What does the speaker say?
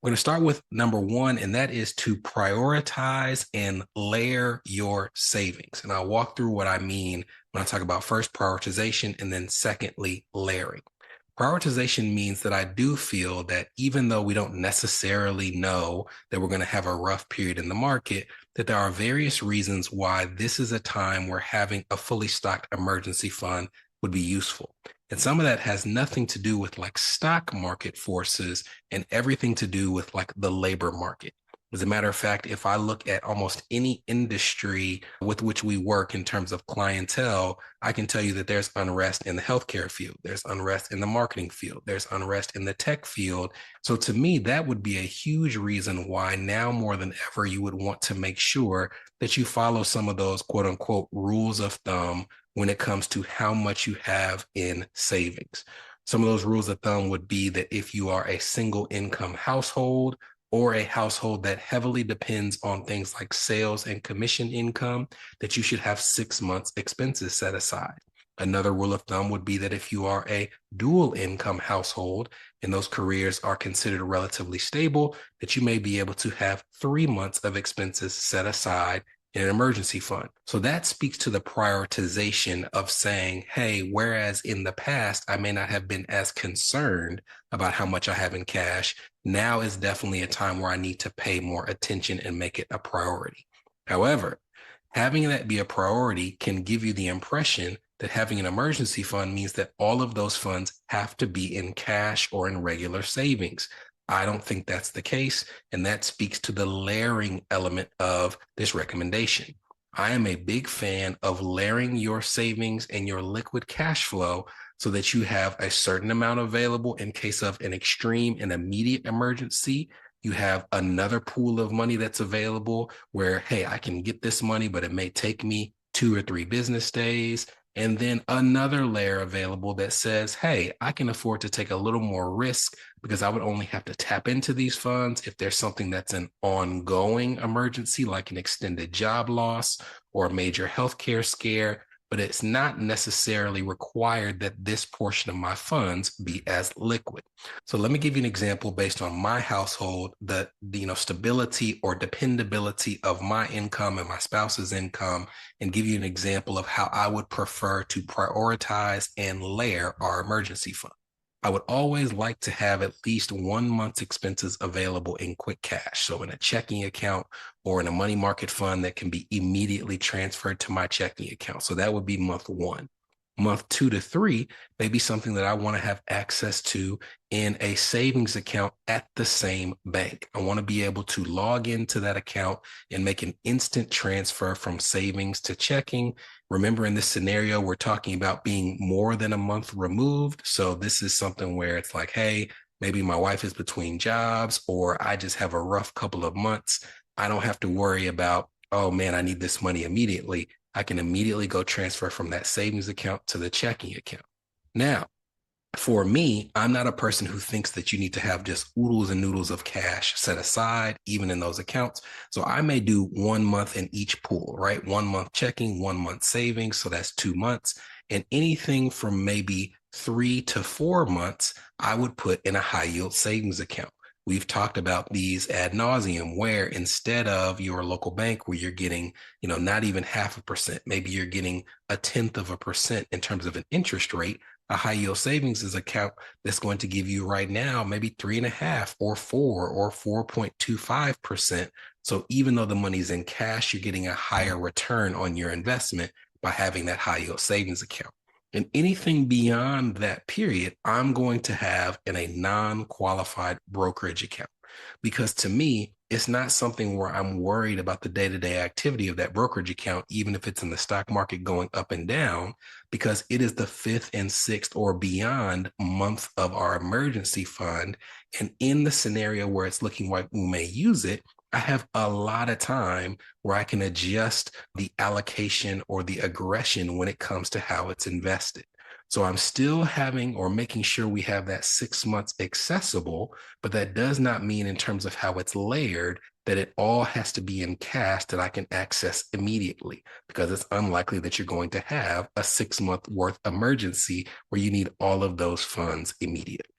We're going to start with number one, and that is to prioritize and layer your savings. And I'll walk through what I mean when I talk about first prioritization and then secondly, layering. Prioritization means that I do feel that even though we don't necessarily know that we're going to have a rough period in the market, that there are various reasons why this is a time where having a fully stocked emergency fund would be useful. And some of that has nothing to do with like stock market forces and everything to do with like the labor market. As a matter of fact, if I look at almost any industry with which we work in terms of clientele, I can tell you that there's unrest in the healthcare field, there's unrest in the marketing field, there's unrest in the tech field. So to me, that would be a huge reason why now more than ever you would want to make sure that you follow some of those quote unquote rules of thumb when it comes to how much you have in savings. Some of those rules of thumb would be that if you are a single income household or a household that heavily depends on things like sales and commission income, that you should have 6 months expenses set aside. Another rule of thumb would be that if you are a dual income household and those careers are considered relatively stable, that you may be able to have 3 months of expenses set aside in an emergency fund. So that speaks to the prioritization of saying, hey, whereas in the past, I may not have been as concerned about how much I have in cash, now is definitely a time where I need to pay more attention and make it a priority. However, having that be a priority can give you the impression that having an emergency fund means that all of those funds have to be in cash or in regular savings. I don't think that's the case. And that speaks to the layering element of this recommendation. I am a big fan of layering your savings and your liquid cash flow so that you have a certain amount available in case of an extreme and immediate emergency. You have another pool of money that's available where, hey, I can get this money, but it may take me 2 or 3 business days. And then another layer available that says, hey, I can afford to take a little more risk because I would only have to tap into these funds if there's something that's an ongoing emergency, like an extended job loss or a major healthcare scare. But it's not necessarily required that this portion of my funds be as liquid. So let me give you an example based on my household, the stability or dependability of my income and my spouse's income, and give you an example of how I would prefer to prioritize and layer our emergency fund. I would always like to have at least 1 month's expenses available in quick cash. So in a checking account or in a money market fund that can be immediately transferred to my checking account. So that would be month one. Month 2 to 3 may be something that I want to have access to in a savings account at the same bank. I want to be able to log into that account and make an instant transfer from savings to checking. Remember, in this scenario, we're talking about being more than a month removed. So this is something where it's like, hey, maybe my wife is between jobs or I just have a rough couple of months. I don't have to worry about, oh man, I need this money immediately. I can immediately go transfer from that savings account to the checking account. Now, for me, I'm not a person who thinks that you need to have just oodles and noodles of cash set aside, even in those accounts. So I may do 1 month in each pool, right? 1 month checking, 1 month savings. So that's 2 months. And anything from maybe 3 to 4 months, I would put in a high yield savings account. We've talked about these ad nauseum, where instead of your local bank where you're getting, not even 0.5%, maybe you're getting 0.1% in terms of an interest rate. A high yield savings is account that's going to give you right now maybe 3.5 or 4.25%. So even though the money's in cash, you're getting a higher return on your investment by having that high yield savings account. And anything beyond that period, I'm going to have in a non-qualified brokerage account. Because to me, it's not something where I'm worried about the day-to-day activity of that brokerage account, even if it's in the stock market going up and down, because it is the fifth and sixth or beyond month of our emergency fund. And in the scenario where it's looking like we may use it, I have a lot of time where I can adjust the allocation or the aggression when it comes to how it's invested. So I'm still having or making sure we have that 6 months accessible, but that does not mean in terms of how it's layered that it all has to be in cash that I can access immediately, because it's unlikely that you're going to have a 6 month worth emergency where you need all of those funds immediately.